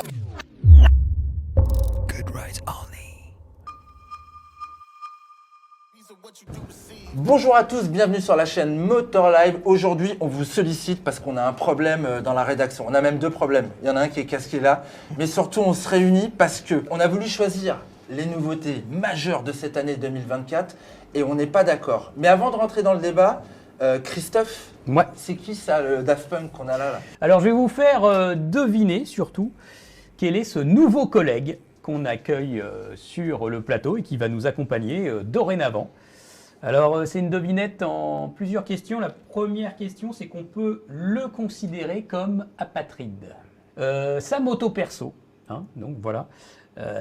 Good rides only. Bonjour à tous, bienvenue sur la chaîne Motor Live. Aujourd'hui, on vous sollicite parce qu'on a un problème dans la rédaction. On a même deux problèmes. Il y en a un qui est casqué là, mais surtout on se réunit parce que on a voulu choisir les nouveautés majeures de cette année 2024 et on n'est pas d'accord. Mais avant de rentrer dans le débat, Christophe, Ouais. c'est qui ça, le Daft Punk qu'on a là? Alors, je vais vous faire deviner surtout quel est ce nouveau collègue qu'on accueille sur le plateau et qui va nous accompagner dorénavant. Alors, c'est une devinette en plusieurs questions. La première question, c'est qu'on peut le considérer comme apatride. Sa moto perso, hein, donc voilà,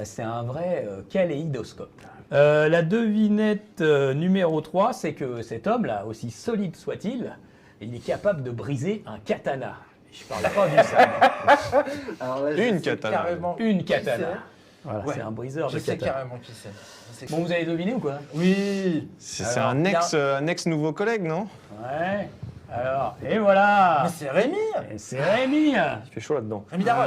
c'est un vrai kaléidoscope. La devinette numéro 3, c'est que cet homme-là, aussi solide soit-il, il est capable de briser un katana. Je parle pas du sabre. Alors là, Une je sais katana. carrément Une qui katana. c'est. Voilà, Ouais, c'est un briseur Je de sais katana. carrément qui c'est. Je sais Bon, vous avez deviné ou quoi? Oui. C'est Alors, un ex-nouveau collègue, non? Ouais. Alors, et voilà. Mais c'est Rémi. Et c'est Rémi. Il fait chaud là-dedans. Rémi Daron.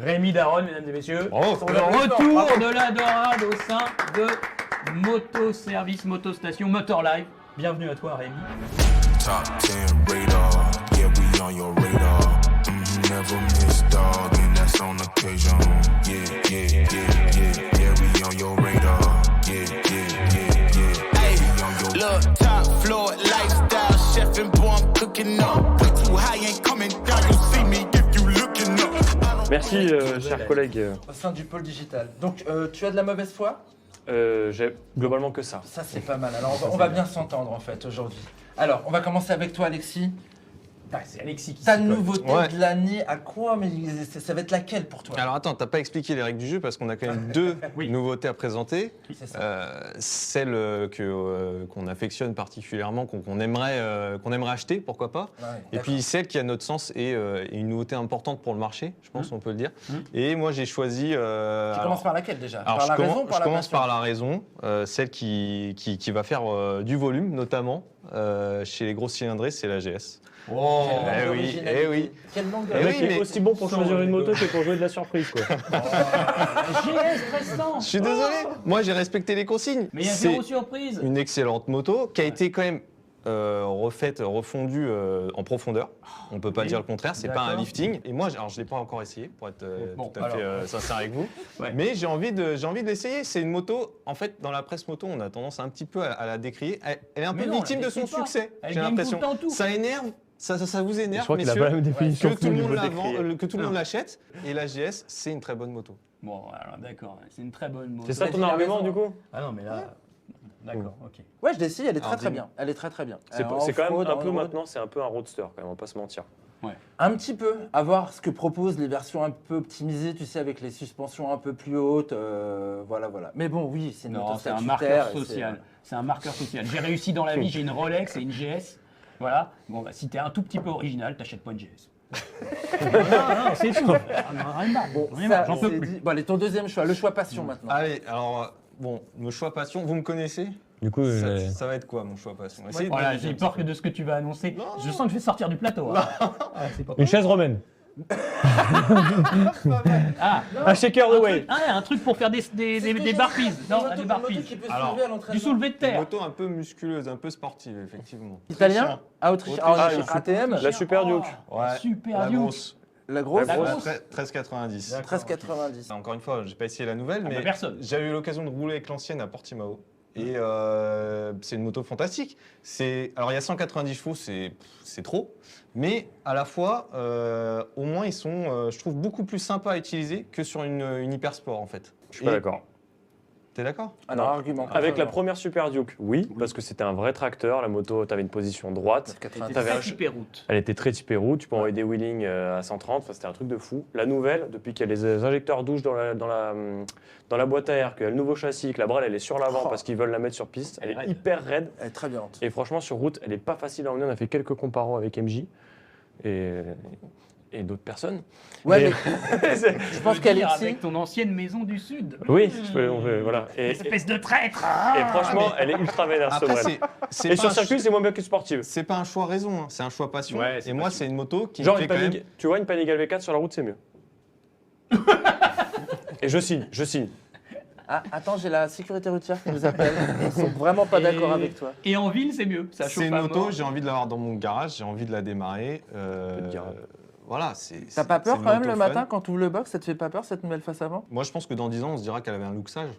Rémi Daron, mesdames et messieurs. Bravo. Le retour de la dorade au sein de Moto Service, Moto Station, Motor Live. Bienvenue à toi, Rémi. Top 10 radar, yeah, we on your radar. Never miss dog, and that's on occasion. Yeah, we on your radar. Yeah. Hey, we on your Look, top floor, lifestyle, chef and boy, I'm cooking up. Way too high, ain't coming down. You see me if you looking up. Merci, cher collègue. Au sein du pôle digital. Donc, tu as de la mauvaise foi? J'ai globalement que ça. Ça, c'est pas mal. Alors, on va bien s'entendre, en fait, aujourd'hui. Alors, on va commencer avec toi, Alexis. Ah, c'est Alexis qui Ta s'y colle. nouveauté Ouais. de l'année, à quoi? Mais ça va être laquelle pour toi? Alors attends, t'as pas expliqué les règles du jeu parce qu'on a quand même deux Oui. nouveautés à présenter. C'est ça. Celle qu'on affectionne particulièrement, qu'on aimerait acheter, pourquoi pas. Ouais, Et d'accord. puis celle qui, à notre sens, est une nouveauté importante pour le marché, je pense on peut le dire. Et moi j'ai choisi... Tu commences par laquelle déjà? Alors, Par la raison ou par je la commence passion? par la raison, celle qui va faire du volume, notamment chez les grosses cylindrées, c'est la GS. Oh. Quel manque oui, d'originalité. eh oui. Quel manque Eh Le mec oui, est mais- aussi bon pour choisir une moto rigolo. que pour jouer de la surprise, quoi. GS Prestant. Je suis désolé, moi j'ai respecté les consignes. Mais il y a C'est zéro surprise. une excellente moto qui a été quand même refondue en profondeur. On peut pas Oui. dire le contraire, c'est pas un D'accord. lifting. Et moi, alors je l'ai pas encore essayé pour être Bon, tout à fait alors. sincère avec vous. Ouais. Mais j'ai envie de l'essayer. C'est une moto. En fait, dans la presse moto, on a tendance un petit peu à la décrier. Elle est un Mais peu non, victime la de son décris pas. succès. Elle J'ai gagne l'impression. tout le temps tout. Ça énerve. Ça vous énerve, Je crois qu'il a messieurs, pas la même définition que tout le nous monde le la décrit. vend, que tout le monde l'achète. Et la GS, c'est une très bonne moto. Bon, alors d'accord, c'est une très bonne moto. C'est ça dit ton la argument, raison, du coup? Ah non, mais là, d'accord, ok. Ouais, je l'ai essayé, elle est très Alors, très dis-moi. bien. Elle est très très bien. C'est En c'est quand même off-road, un en peu road. maintenant, c'est un peu un roadster, quand même, on va pas se mentir. Un petit peu, à voir ce que proposent les versions un peu optimisées, tu sais, avec les suspensions un peu plus hautes, voilà. Mais bon, oui, c'est une Non, moto c'est un statutaire marqueur et social. C'est un marqueur social. J'ai réussi dans la vie, j'ai une Rolex et une GS. Voilà. Bon, bah, si t'es un tout petit peu original, t'achètes pas une GS. non, c'est tout. Rien de marre. Bon, Rien de marre, ça, j'en peux c'est plus. dit. Bon, allez, ton deuxième choix, le choix passion maintenant. Allez, alors bon, mon choix passion, vous me connaissez? Du coup, Ça va être quoi mon choix passion? Essayez de Voilà, deviner j'ai un peur petit que peu. de ce que tu vas annoncer. Non. Je sens que je vais sortir du plateau. hein. Ah, c'est pas une chaise romaine. Ah, Un shaker de way. un truc pour faire des barpees. Non, des barpees. qui peut se Alors, soulever à Du l'entraînement. soulevé de Une terre. moto un peu musculeuse, un peu sportive, effectivement. Italien? Ah, Autrichien. Autrichien. Ah, ATM? La Super Duke. Ouais, Super la Duke. grosse. La grosse? La La grosse. grosse, 1390. 13,90. Encore une fois, j'ai pas essayé la nouvelle, Ah bah mais personne. j'ai eu l'occasion de rouler avec l'ancienne à Portimao. Et c'est une moto fantastique. Alors il y a 190 chevaux, c'est trop. Mais à la fois, au moins ils sont, je trouve, beaucoup plus sympas à utiliser que sur une Hypersport en fait. Je suis pas d'accord. T'es d'accord? Alors, Non. argument. Avec la première Super Duke, oui, parce que c'était un vrai tracteur. La moto, t'avais une position droite. C'était T'avais très un- typé route. Elle était très typée route, tu peux envoyer des wheelings à 130, enfin, c'était un truc de fou. La nouvelle, depuis qu'il y a les injecteurs douche dans la boîte à air, qu'il y a le nouveau châssis, que la brelle elle est sur l'avant Oh. parce qu'ils veulent la mettre sur piste, elle est raide. hyper raide. Elle est très violente. Et franchement, sur route, elle est pas facile à emmener. On a fait quelques comparos avec MJ et d'autres personnes. Ouais, Mais- mais je pense qu'Alexis. Avec ton ancienne maison du Sud. Oui, voilà. Espèce de traître. Et franchement, elle est ultra vénère, cette Après, brelle. c'est Et pas sur un circuit, c'est moins bien que sportive. c'est pas un choix raison, hein, c'est un choix passion. Ouais, c'est et moi, passion. c'est une moto qui Genre me une fait quand même. Panigale, tu vois, une Panigale V4 sur la route, c'est mieux. Et je signe. Ah, attends, j'ai la sécurité routière qui nous appelle. Ils sont vraiment pas d'accord avec toi. Et en ville, c'est mieux. Ça chauffe C'est une à moto, mort. j'ai envie de l'avoir dans mon garage, j'ai envie de la démarrer. de garage. Voilà, c'est. T'as pas peur c'est une quand même moto le fun. matin quand tu ouvres le box, ça te fait pas peur cette nouvelle face avant? Moi, je pense que dans 10 ans, on se dira qu'elle avait un look sage.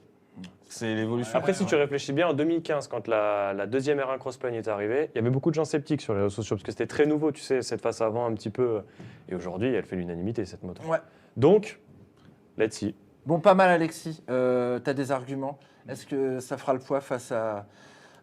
C'est l'évolution. Après, si tu réfléchis bien, en 2015, quand la deuxième R1 Crossplane est arrivée, il y avait beaucoup de gens sceptiques sur les réseaux sociaux parce que c'était très nouveau, tu sais, cette face avant un petit peu. Et aujourd'hui, elle fait l'unanimité, cette moto. Ouais. Donc, let's see. Bon, pas mal Alexis, t'as des arguments. Est-ce que ça fera le poids face à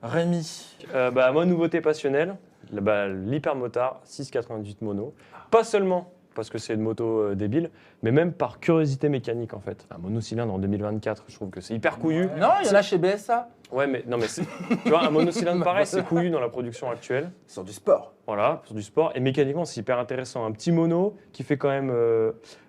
Rémi? Moi, nouveauté passionnelle, l'Hypermotard 698 mono. Pas seulement parce que c'est une moto débile, mais même par curiosité mécanique en fait. Un monocylindre en 2024, je trouve que c'est hyper couillu. Non, il y en a chez BSA. Ouais, mais non, mais tu vois, un monocylindre pareil, c'est couillu dans la production actuelle. Sur du sport. Voilà, sur du sport. Et mécaniquement, c'est hyper intéressant. Un petit mono qui fait quand même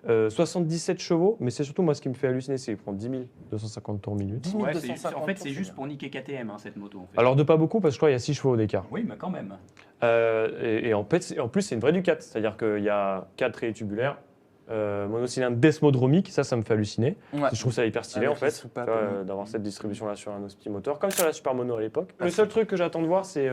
77 chevaux, mais c'est surtout moi ce qui me fait halluciner, c'est qu'il prend 10 250 tours minute. 10 Ouais, 250 en fait, c'est tours, juste bien. pour niquer KTM, hein, cette moto. En fait. Alors de pas beaucoup, parce que je crois qu'il y a 6 chevaux d'écart. Oui, mais quand même. Et en plus, c'est une vraie Ducat, c'est-à-dire qu'il y a 4 rayés tubulaires, monocylindre desmodromique, ça me fait halluciner. Ouais. Je trouve ça hyper stylé Avec en les fait, soupapes, tu vois, ouais. d'avoir cette distribution-là sur un Ospi moteur, comme sur la Super Mono à l'époque. Le seul truc que j'attends de voir, c'est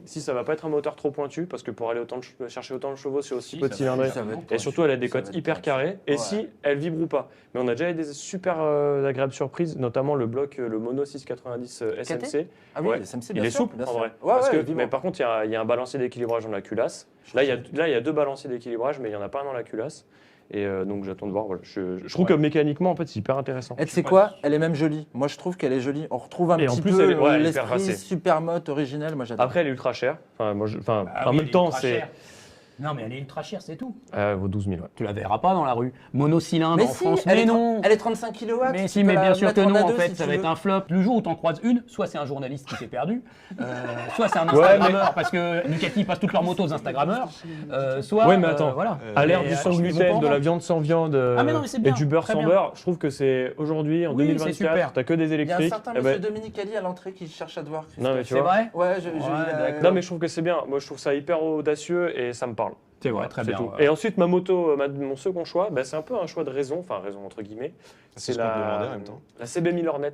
si ça va pas être un moteur trop pointu, parce que pour aller chercher autant de chevaux, c'est aussi Si, petit ça va- cylindré. ça va être Et surtout, elle a des Ça va cotes être hyper pointu. carrées. Et Ouais. si elle vibre ou pas. Mais on a déjà eu des super agréables surprises, notamment le bloc, le Mono 690 SMC. Ah oui, Ouais. le SMC, Il bien est sûr, souple bien en sûr. vrai. Ouais, Parce ouais, que, vivement. mais par contre, il y a un balancier d'équilibrage dans la culasse. Là, il y a 2 balanciers d'équilibrage, mais il n'y en a pas un dans la culasse. Et donc, j'attends de voir. Voilà. Je trouve que mécaniquement, en fait, c'est hyper intéressant. Et tu sais quoi? Elle est même jolie. Moi, je trouve qu'elle est jolie. On retrouve un Et en petit plus, peu elle est- ouais, elle est hyper l'esprit racée. super motte originel. Moi, j'adore. Après, elle est ultra chère. Enfin, Ah en oui, même elle est temps, ultra c'est. chère. Non, mais elle est ultra chère, c'est tout. Elle vaut 12 000. Ouais. Tu la verras pas dans la rue. Monocylindre mais en si, France, elle mais est non. Elle est 35 kW. Mais si, mais bien sûr que non, en fait, ça va être un flop. Le jour où t'en croises une, soit c'est un journaliste qui s'est perdu, soit c'est un Instagrammeur, parce que Ducati passe toutes leurs motos aux Instagrammeurs, soit. Ouais, mais attends, voilà. À l'ère Et du sans ils vont pas gluten, en de la vendre. viande sans viande Ah, mais non, mais c'est et bien, du beurre très sans bien. beurre, je trouve que c'est aujourd'hui, en Oui, c'est 2024, super. t'as que des Il y a un électriques. certain Eh ben, monsieur Dominique Ali à l'entrée qui cherche à te voir. Non, mais tu C'est vois. vrai. Ouais, d'accord. Non, mais je trouve que c'est bien. Moi, je trouve ça hyper audacieux et ça me parle. C'est vrai, Voilà, très c'est bien. tout. ouais. Et ensuite, ma moto, mon second choix, c'est un peu un choix de raison, enfin raison entre guillemets. C'est ce qu'on te demandait en même temps. La CB 1000 Hornet.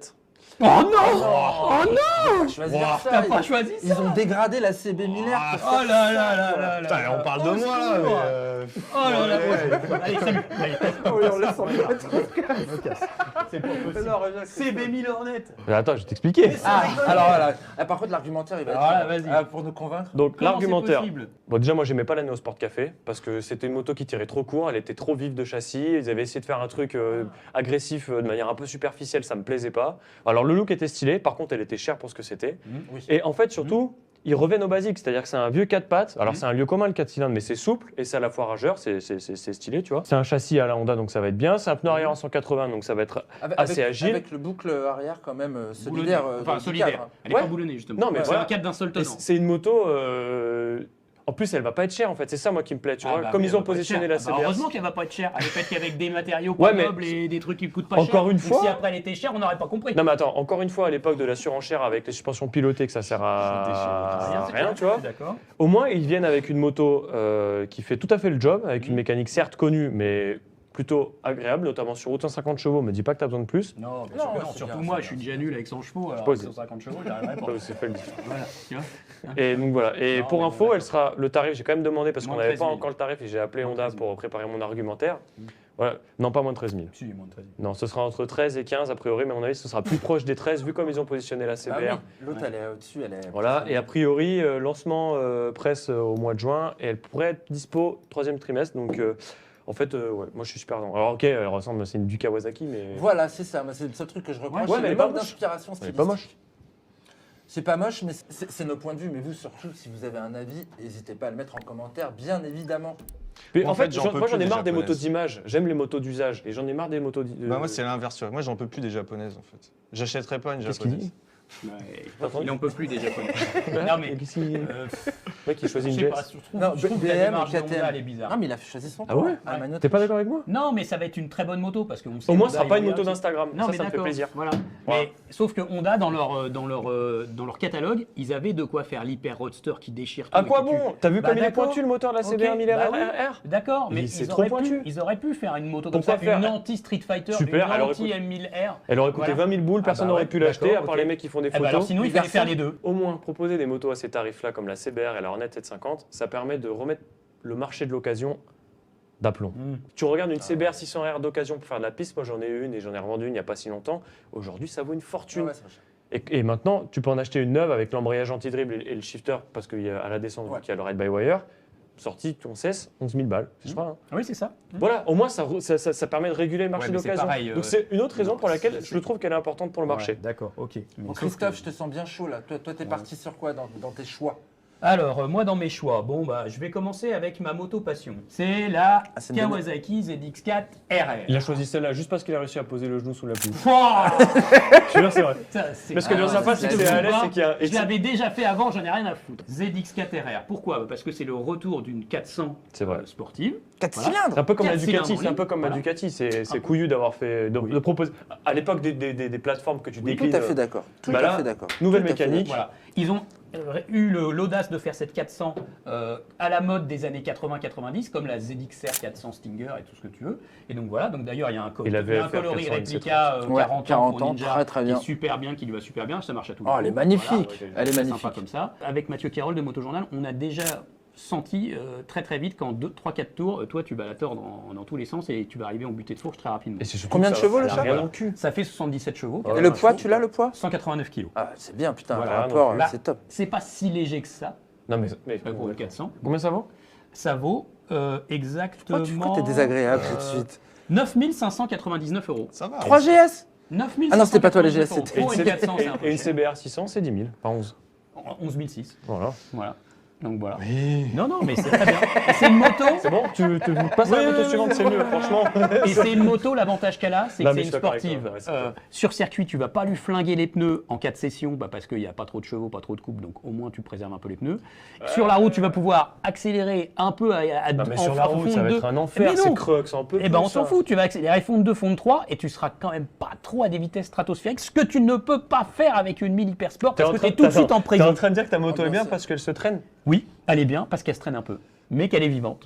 Oh non. Choisir ça. T'as pas choisi Ils ça. ont dégradé la CB 1000R pour faire Oh là ça, là là quoi. là là. Putain, on parle de moi là, mais. Oh là là. Allez, salut. Allez, Oui, on laisse en mettre. c'est pas possible. CB 1000 Hornet. Mais attends, je vais t'expliquer. Ah, alors voilà. Ah, par contre, l'argumentaire, il va être. Alors là, vas-y. Ah, pour nous convaincre. Donc Comment l'argumentaire. c'est possible Bon, déjà, moi, j'aimais pas la Neo Sport Café parce que c'était une moto qui tirait trop court, elle était trop vive de châssis. Ils avaient essayé de faire un truc agressif de manière un peu superficielle, ça me plaisait pas. Alors, le look était stylé, par contre, elle était chère pour ce que c'était. Oui. Et en fait, surtout, ils reviennent au basique, c'est-à-dire que c'est un vieux 4 pattes. Alors, c'est un lieu commun le 4 cylindres, mais c'est souple et c'est à la fois rageur, c'est stylé, tu vois. C'est un châssis à la Honda, donc ça va être bien. C'est un pneu arrière en 180, donc ça va être assez agile. Avec le boucle arrière, quand même, Boulonnée. solidaire. Enfin, du solidaire. cadre. Elle est Ouais. pas boulonnée, justement. Non, mais c'est voilà. un cadre d'un seul Et tenant. c'est une moto. En plus, elle va pas être chère en fait. C'est ça moi qui me plaît. Tu vois, comme oui, ils elle ont va pas être positionné chère. la Ah bah, CBR. heureusement qu'elle va pas être chère. Elle est faite qu'avec des matériaux Ouais, pas mais nobles et des trucs qui coûtent pas encore cher. une Donc, fois- si après elle était chère, on n'aurait pas compris. Non mais attends, encore une fois, à l'époque de la surenchère avec les suspensions pilotées, que ça sert à rien, tu vois. D'accord. Au moins, ils viennent avec une moto qui fait tout à fait le job, avec une mécanique certes connue, mais plutôt agréable, notamment sur route 150 chevaux. Me dis pas que t'as besoin de plus. Non, bien Non, sûr que ouais, non. c'est Surtout bien, moi, c'est je suis bien. déjà nul avec 100 chevaux. Alors, pose. avec 150 chevaux, j'arriverai pas. C'est fait le différent. Voilà, tu vois. Et donc voilà. Et Non, pour mais info, d'accord. elle sera le tarif. J'ai quand même demandé parce qu'on Moins de n'avait 13 pas 000. encore le tarif et j'ai appelé Moins de Honda 13 000. pour préparer mon argumentaire. Voilà. Non, pas moins de 13 000. Si, moins de 13 000. Non, ce sera entre 13 et 15 a priori, mais à mon avis, ce sera plus proche des 13 vu comme ils ont positionné la Ah CBR. oui, l'autre, elle est au-dessus. Elle est. Voilà, et a priori, lancement presse au mois de juin, et elle pourrait être dispo 3e trimestre, donc en fait, ouais, moi je suis super content. Alors ok, elle ressemble, c'est du Kawasaki, mais... Voilà, c'est ça. Moi, c'est le seul truc que je reproche. Ouais, c'est mais elle le est pas manque moche. d'inspiration Elle est stylistique. pas moche. C'est pas moche, mais c'est nos points de vue. Mais vous, surtout, si vous avez un avis, n'hésitez pas à le mettre en commentaire, bien évidemment. Mais Moi, en fait, j'en peux moi j'en plus ai des marre des motos japonaises. d'image, j'aime les motos d'usage, et j'en ai marre des motos... Bah, moi, c'est l'inverse. Moi, j'en peux plus des japonaises en fait. J'achèterais pas une Qu'est-ce qu'il japonaise. dit Il n'en peut plus déjà. Non mais mec, il choisit je une sais GS. pas, Non, je trouve que la BM et démarche d'Honda, KTM. elle est bizarre. Non, mais il a choisi son Ah tour. ouais Ah, Mano, T'es pas d'accord avec moi? Non, mais ça va être une très bonne moto parce qu'on sait. Au moins, Honda, ce sera pas il une y a moto aussi- d'Instagram. Non, mais Ça me fait d'accord. plaisir. Voilà. Voilà. Mais sauf que Honda dans leur catalogue, ils avaient de quoi faire l'hyper roadster qui déchire tout. À et quoi qui tue. bon? T'as vu Bah, comme il est d'accord. pointu le moteur de la Ok, CBR 1000 bah oui. RR? D'accord, mais C'est ils trop auraient pointu. ils auraient pu faire une moto comme Pourquoi ça, faire une anti-Street Fighter, Super, une alors anti-M1000R. Elle aurait coûté Voilà. 20 000 boules, personne bah n'aurait ouais, pu l'acheter, à d'accord, part ok. les mecs qui font des Eh ben photos. alors sinon, il fallait faire les deux. Au moins, proposer des motos à ces tarifs-là, comme la CBR et la Hornet 750, ça permet de remettre le marché de l'occasion d'aplomb. Tu regardes une CBR 600R d'occasion pour faire de la piste, moi j'en ai une et j'en ai revendu une il n'y a pas si longtemps. Aujourd'hui, ça vaut une fortune. Ouais, c'est pas cher. Et maintenant, tu peux en acheter une neuve avec l'embrayage anti-dribble et le shifter, parce qu'à la descente, Ouais. il y a le ride-by-wire, sortie, on cesse, 11 000 balles, je crois. Hein. Oui, c'est ça. Voilà, au moins ça permet de réguler le marché Ouais, mais c'est d'occasion. pareil, Donc c'est une autre raison non, pour laquelle c'est- je trouve qu'elle est importante pour le marché. Ouais, d'accord, ok. Bon, Christophe, je te sens bien chaud là. Toi, t'es parti sur quoi dans tes choix? Alors, moi, dans mes choix, je vais commencer avec ma moto passion. C'est la c'est une Kawasaki ZX4 RR. Il a choisi celle-là juste parce qu'il a réussi à poser le genou sous la pluie. Pouah Je te jure, c'est vrai. Ça, c'est- Parce que dans sa face, c'est que c'est à l'aise, c'est qu'il y a. Je l'avais déjà fait avant, j'en ai rien à foutre. ZX4 RR. Pourquoi? Parce que c'est le retour d'une 400 C'est vrai. sportive. 4 Voilà. cylindres. C'est un peu comme la 4 Ducati, cylindres c'est un en peu comme la ligne. Ducati, c'est peu. couillu d'avoir fait, de Oui. proposer, à l'époque des plateformes que tu Oui, déclines. tout à fait d'accord. Tout bah à là, fait d'accord. nouvelle Tout à fait mécanique. Voilà. Ils ont eu l'audace de faire cette 400 à la mode des années 80-90, comme la ZXR 400 Stinger et tout ce que tu veux. Et donc voilà, donc d'ailleurs il y a un, Et la il y a un VFR coloris 400, réplica Ouais, 40 40 pour ans, Ninja, très, très bien. qui est super bien, qui lui va super bien, ça marche à tous les Oh, coups. elle est magnifique. Voilà, Elle est très magnifique. sympa comme ça. Avec Mathieu Carole de Motojournal, on a déjà senti très très vite qu'en 3-4 tours, toi tu vas la tordre dans tous les sens et tu vas arriver en butée de fourche très rapidement. Et c'est surtout Combien que de ça- chevaux, le ça a chat rien dans le cul. Ça fait 77 chevaux. Et le poids, tu l'as le poids? 189 kilos. Ah, c'est bien, putain, Voilà, le rapport, donc là, c'est top. C'est pas si léger que ça, Non mais pour le 400. combien ça vaut? Ça vaut exactement. Pourquoi t'es désagréable tout de suite? 9 599 €. Ça va. 3 GS? 9 Ah non, c'était pas toi, les GS, 599 c'était- Pour une 400, c'est un peu Et une cher. CBR 600, c'est 10 000, pas 11. 11 600. Voilà. Voilà. Donc voilà. Non, non, mais c'est très bien. Et c'est une moto. C'est bon, tu passes à la moto suivante, c'est mieux, franchement. Et c'est une moto, l'avantage qu'elle a, c'est Non, que mais c'est je une suis d'accord avec toi, sportive. ouais, c'est clair. Sur circuit, tu vas pas lui flinguer les pneus en cas de session, parce qu'il n'y a pas trop de chevaux, pas trop de coupe, donc au moins tu préserves un peu les pneus. Sur la route, tu vas pouvoir accélérer un peu Non mais sur la en route, fond ça va de- être un enfer, Mais non. c'est crux, un peu. Eh ben on s'en fout, tu vas accélérer fond de 2, fond de 3 et tu seras quand même pas trop à des vitesses stratosphériques, ce que tu ne peux pas faire avec une 1000 Hypersport parce que tu es tout de suite en T'es prison. en train de dire que ta moto Ah, est bien bien sûr. parce qu'elle se traîne? Oui, elle est bien parce qu'elle se traîne un peu, mais qu'elle est vivante.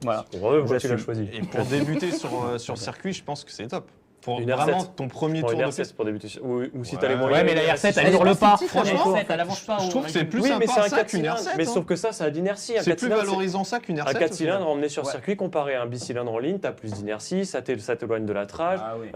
Voilà. Ouais, tu l'as J'assume. choisi. Et pour débuter sur circuit, je pense que c'est top. Pour Une vraiment R7. ton premier Pour tour une de R7 piste. pour débuter. Ou si Ouais. t'as les moyens. Ouais, mais la R7, elle Elle est hurle pas. compétitive, La franchement. R7, elle avance pas. Je au trouve que c'est règlement. plus Oui, mais c'est sympa un ça 4 qu'une cylindres. R7. Mais hein. sauf que ça a d'inertie. Un C'est 4 plus cylindres, valorisant ça qu'une R7. Un 4 au final. cylindres emmené sur Ouais. circuit comparé à un bicylindre en ligne, t'as plus d'inertie, ça t'éloigne de la trage. Ah oui.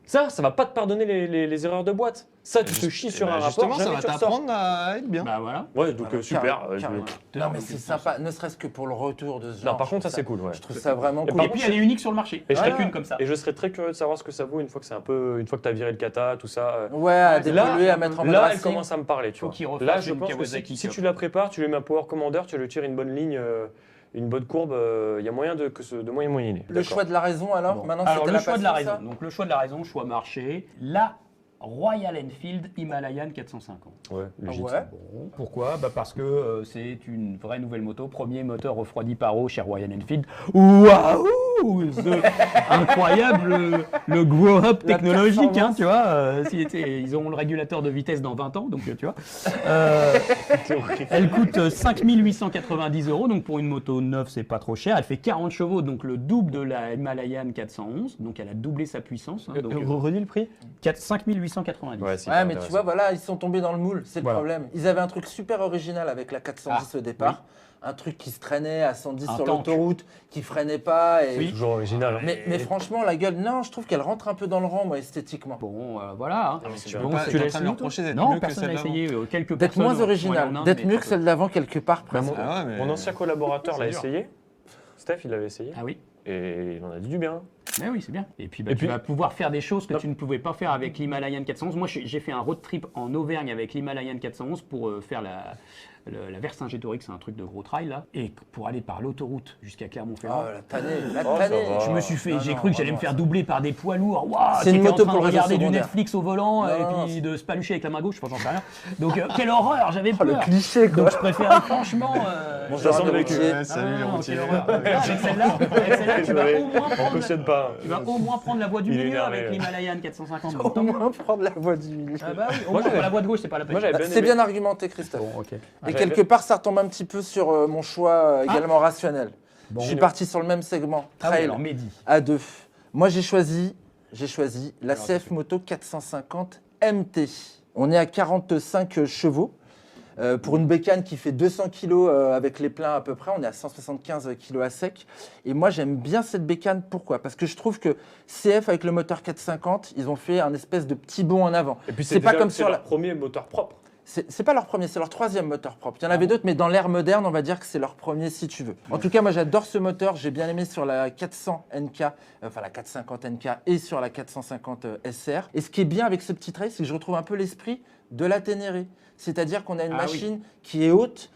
Ça va pas te pardonner les erreurs de boîte. Ça, tu te chies sur un rapport, Justement, ça jamais va tu ressors. t'apprendre à être bien. Bah voilà. Ouais, donc Voilà, super. carrément, carrément. Non, mais c'est sympa, ne serait-ce que pour le retour de ce genre. Non, par contre, ça je c'est trouve cool, ouais. Je trouve ça vraiment Et cool. par Et puis elle est unique sur le marché. Et je Chacune serais- comme ça. Et je serais très curieux de savoir ce que ça vaut une fois que c'est un peu, une fois que t'as viré le kata, tout ça. Ouais, à Là- d'évoluer, à mettre en mode Là, elle racing. commence à me parler, tu Faut vois. qu'il refasse Là, je une pense que Kawasaki si Cup. tu la prépares, tu lui mets un power commander, tu lui tires une bonne ligne, une bonne courbe, il y a moyen de moyenner. Le choix de la raison alors Bon. Maintenant, Alors c'était le la choix de la passion, raison. Donc le choix de la raison, choix marché. La Royal Enfield Himalayan 450. Ouais, ça légitime. Ouais. Bon, pourquoi? Parce que c'est une vraie nouvelle moto. Premier moteur refroidi par eau chez Royal Enfield. Waouh! Incroyable le grow-up La technologique, hein, performance. tu vois. Ils auront le régulateur de vitesse dans 20 ans, donc tu vois. Elle coûte 5 890 €, donc pour une moto neuve, c'est pas trop cher. Elle fait 40 chevaux, donc le double de la Himalayan 411, donc elle a doublé sa puissance. Hein, donc, Redis le prix 5 890. Ouais, c'est Ouais, hyper mais tu intéressant. vois, voilà, ils sont tombés dans le moule, c'est le Voilà. problème. Ils avaient un truc super original avec la 410 au départ. Un truc qui se traînait à 110 Un sur tank. l'autoroute, qui freinait pas. Et... Oui. Toujours original. hein. Mais franchement, la gueule, non, je trouve qu'elle rentre un peu dans le rang, moi, esthétiquement. Bon, voilà. hein. mais c'est Tu bien. peux pas- tu t'es l'as en train de essayé, leur reprocher d'être Non, mieux que personne n'a celle essayé. Quelques D'être personnes moins sont allées original, en Inde, d'être mais mieux très que peu. celle d'avant quelque part. Bah, presque. Ah ouais, mais- Mon ancien collaborateur l'a C'est dur. essayé. Steph, il l'avait essayé. Ah oui. Et il en a dit du bien. Mais oui, c'est bien. Et puis, Et tu puis- vas pouvoir faire des choses que Non. tu ne pouvais pas faire avec l'Himalayan 411. Moi, j'ai fait un road trip en Auvergne avec l'Himalayan 411 pour faire la Vercingétorix, c'est un truc de gros trail là. Et pour aller par l'autoroute jusqu'à Oh, Clermont-Ferrand, la tannée, la Oh, ça tannée. va. je me suis fait, Non, j'ai non, cru que j'allais me vraiment, faire ça. doubler par des poids lourds. Waouh, C'est une qui étaient moto en train pour de le réseau regarder du secondaire. Netflix au volant Non, et non, puis de se palucher avec la main gauche, enfin j'en sais rien. Donc quelle horreur, j'avais Oh, le peur. cliché, quoi. Donc je préférais franchement. Bonjour, ressemble les avec routiers. Ouais, salut les non, routiers. quelle horreur. Avec celle-là, tu vas au moins On prendre. cautionne pas. Tu vas au moins prendre la voie du Il est milieu énervé, avec ouais. l'Himalayan 450. Au moins prendre la voie du milieu. Ah bah oui, au Moi, moins j'avais- la voie de gauche, c'est pas la peine. Moi, j'avais bien C'est aimé. bien argumenté, Christophe. Bon, ok. Et j'avais quelque bien- part, ça retombe un petit peu sur mon choix également rationnel. Bon. Je suis parti sur le même segment, Ah oui, trail alors Mehdi. à 2. Moi, j'ai choisi la Alors, CF Moto 450 MT. On est à 45 chevaux. Pour une bécane qui fait 200 kg avec les pleins à peu près, on est à 175 kg à sec. Et moi, j'aime bien cette bécane. Pourquoi? Parce que je trouve que CF, avec le moteur 450, ils ont fait un espèce de petit bond en avant. Et puis C'est pas déjà- comme c'est sur leur la... premier moteur propre. C'est pas leur premier, c'est leur troisième moteur propre. Il y en avait d'autres, mais dans l'ère moderne, on va dire que c'est leur premier si tu veux. En tout cas, moi j'adore ce moteur. J'ai bien aimé sur la 400 NK, enfin la 450 NK et sur la 450 SR. Et ce qui est bien avec ce petit trail, c'est que je retrouve un peu l'esprit de la Ténéré. C'est-à-dire qu'on a une Ah oui. machine qui est haute,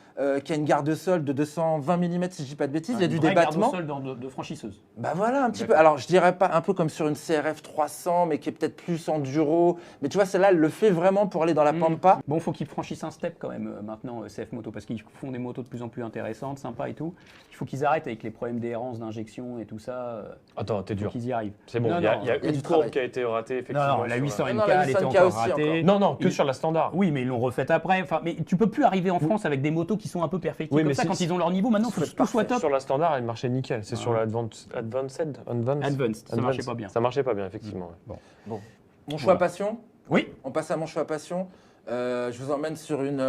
qui a une garde-sol de 220 mm, si je dis pas de bêtises. Il y a du Une vraie débattement. garde-sol de franchisseuse. Bah voilà, un petit peu. Alors, je dirais pas un peu comme sur une CRF 300, mais qui est peut-être plus enduro. Mais tu vois, celle-là, elle le fait vraiment pour aller dans la pampa. Bon, faut qu'ils franchissent un step quand même maintenant, CF Moto, parce qu'ils font des motos de plus en plus intéressantes, sympas et tout. Il faut qu'ils arrêtent avec les problèmes d'errance, d'injection et tout ça. Attends, t'es Il faut dur. qu'ils y arrivent. C'est bon, Non, il y a, non, il y a il y a une du courbe travail. qui a été ratée, effectivement. Non, la sur 800 Non, NK, non, la elle était 800 encore aussi, ratée. encore. Non, non, que Il- sur la standard. Oui, mais ils l'ont refaite après. Enfin, mais tu peux plus arriver en France avec des motos qui sont un peu perfectibles Oui, comme mais ça si- quand ils ont leur niveau. Maintenant, il faut que tout soit top. Sur la standard, elle marchait nickel. C'est sur la Advanced. Advanced, ça marchait pas bien. Ça marchait pas bien, effectivement. ouais. Mon choix Voilà. passion. Oui. On passe à mon choix passion. Je vous emmène sur une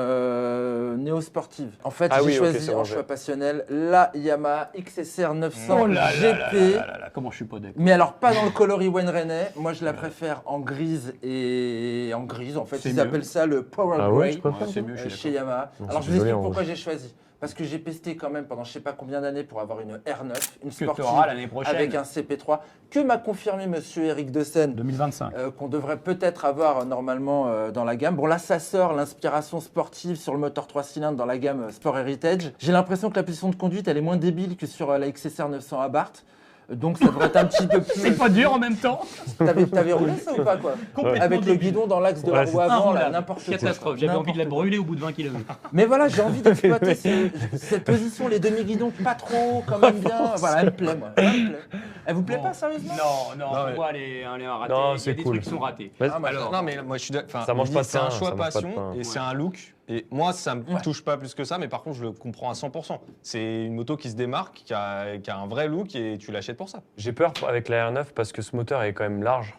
néo-sportive. En fait, Ah j'ai oui, ok, choisi c'est en bon, choix j'ai. passionnel la Yamaha XSR 900 Oh là là GP. là, comment je suis pas d'accord. Mais alors pas dans le coloris Wayne Rennais. Moi, je la préfère en grise et en grise. En fait, C'est ils mieux. appellent ça le Power Ah ouais, Grey tu préfères c'est mieux, je suis chez Yamaha. Non, Alors, c'est je vous joli explique en pourquoi rouge. j'ai choisi. Parce que j'ai pesté quand même pendant je sais pas combien d'années pour avoir une R9, une Que sportive tu auras l'année prochaine. avec un CP3 que m'a confirmé Monsieur Eric Dessen. 2025. Qu'on devrait peut-être avoir normalement dans la gamme. Bon là ça sort l'inspiration sportive sur le moteur 3 cylindres dans la gamme Sport Heritage. J'ai l'impression que la position de conduite elle est moins débile que sur la XSR 900 Abarth. Donc ça devrait être un petit peu plus... C'est pas dur en même temps. T'avais roulé ça ou pas quoi? Complètement Avec le débile. guidon dans l'axe de Ouais, la roue avant, là, Inroulable. n'importe quoi. Catastrophe. J'avais envie de la N'importe brûler au bout de 20 km. Mais voilà, j'ai envie d'exploiter cette position, les demi-guidons pas trop, quand même bien. Voilà, elle me plaît moi. Elle me plaît. Elle vous plaît Bon. pas sérieusement? Non, Non, pour mais- moi, elle est ratée. Non, Il y a c'est des cool. trucs qui sont ratés. Vas-y. Ah, bah, Alors, Non, mais moi je suis d'accord. Ça mange pas de C'est un pain, choix ça mange pas de passion pain. et Ouais. c'est un look. Et moi, ça me touche pas plus que ça, mais par contre, je le comprends à 100%. C'est une moto qui se démarque, qui a un vrai look et tu l'achètes pour ça. J'ai peur avec la R9 parce que ce moteur est quand même large.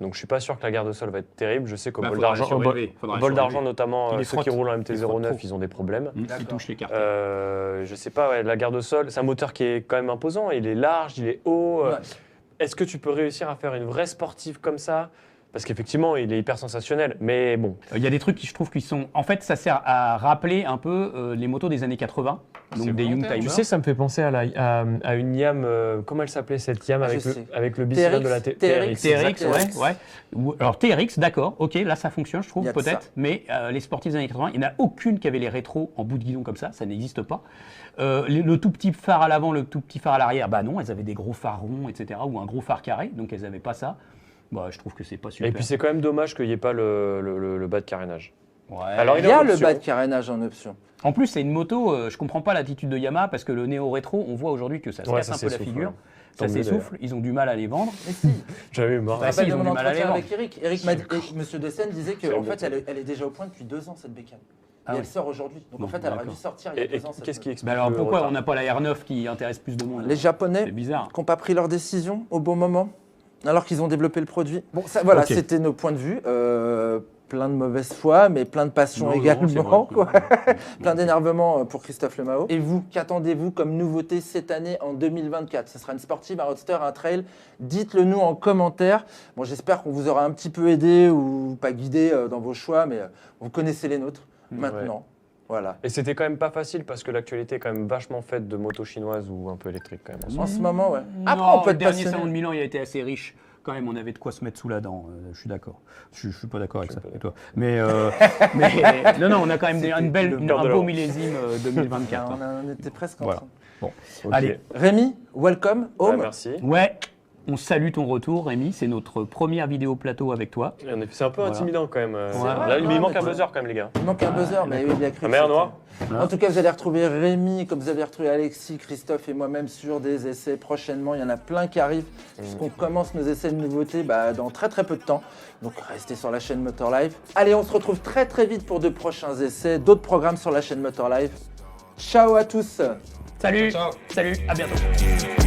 Donc je suis pas sûr que la garde sol va être terrible. Je sais qu'au Bah, bol faudra d'argent, la surélever. Faudra au la bol surélever. d'argent notamment, Il les ceux qui frotte. roulent en Il les frotte MT-09, trop. ils ont des problèmes. Qui D'accord. touche les cartes. Je sais pas, ouais, la garde sol, c'est un moteur qui est quand même imposant. Il est large, il est haut. Ouais. Est-ce que tu peux réussir à faire une vraie sportive comme ça? Parce qu'effectivement, il est hyper sensationnel. Mais bon, Il y a des trucs qui je trouve qui sont. En fait, ça sert à rappeler un peu les motos des années 80, donc C'est des volontaire. Youngtimer. tu sais, ça me fait penser à une Yam. Comment elle s'appelait cette Yam Ah, avec je le, sais. avec le bicylindre de la TRX. TRX. TRX, TRX. ouais. Alors TRX, d'accord, ok, là ça fonctionne, je Il trouve y a de peut-être, ça. mais les sportifs des années 80, il n'y en a aucune qui avait les rétros en bout de guidon comme ça n'existe pas. Le tout petit phare à l'avant, le tout petit phare à l'arrière, bah non, elles avaient des gros phares ronds, etc., ou un gros phare carré, donc elles n'avaient pas ça. Bah, je trouve que c'est pas super. Et puis c'est quand même dommage qu'il n'y ait pas le bas de carénage. Ouais. Alors, Il y a en le option. bas de carénage en option. En plus, c'est une moto, je comprends pas l'attitude de Yamaha parce que le néo-rétro, on voit aujourd'hui que ça se Ouais, casse ça un peu la s'essouffle, figure. ouais. Ça Tant mieux, s'essouffle, ils ont du mal à les vendre. Mais si, J'avais eu marre. Bah, je si, me ils ont rappelle de du mon mal à les entretien vendre. avec Eric m'a dit, et Monsieur Dessen disait C'est qu'en bon, fait ça. elle est déjà au point depuis 2 ans cette bécane. Ah Et ouais. elle sort aujourd'hui. Donc Bon, en fait elle aurait d'accord. dû sortir il y a Et 2 ans. cette qu'est-ce qui moto. explique Mais alors le pourquoi retard on n'a pas la R9 qui intéresse plus de monde Les Japonais C'est bizarre. qui n'ont pas pris leur décision au bon moment, alors qu'ils ont développé le produit. Bon, ça, voilà, Ok. c'était nos points de vue. Plein de mauvaise foi, mais plein de passion Non, non, également. c'est vrai. quoi. Plein d'énervement pour Christophe Lemao. Et vous, qu'attendez-vous comme nouveauté cette année en 2024? Ce sera une sportive, un roadster, un trail? Dites-le nous en commentaire. Bon, j'espère qu'on vous aura un petit peu aidé ou pas guidé dans vos choix, mais vous connaissez les nôtres maintenant. Voilà. Et c'était quand même pas facile parce que l'actualité est quand même vachement faite de motos chinoises ou un peu électriques quand même. en soi. En ce moment, ouais. Non, Après, on peut le être dernier passionné. salon de Milan, il a été assez riche quand même, on avait de quoi se mettre sous la dent. Je suis d'accord. Je suis pas d'accord avec ça, pas avec toi. Mais non, on a quand même un beau millésime 2024. On était presque en Voilà. train. Bon, Ok. allez. Rémi, welcome Ouais, home. merci. Ouais, on salue ton retour, Rémi. C'est notre première vidéo plateau avec toi. Et c'est un peu Voilà. intimidant quand même. vrai, Là, il ouais, manque mais un tu- buzzer quand même, les gars. Il manque un buzzer, mais oui, bien cru. La mer que noire. c'était- En tout cas, vous allez retrouver Rémi, comme vous avez retrouvé Alexis, Christophe et moi-même sur des essais prochainement. Il y en a plein qui arrivent, puisqu'on commence nos essais de nouveautés dans très très peu de temps. Donc restez sur la chaîne Motor Live. Allez, on se retrouve très très vite pour de prochains essais, d'autres programmes sur la chaîne Motor Live. Ciao à tous. Salut, Ciao. salut, à bientôt. Yeah.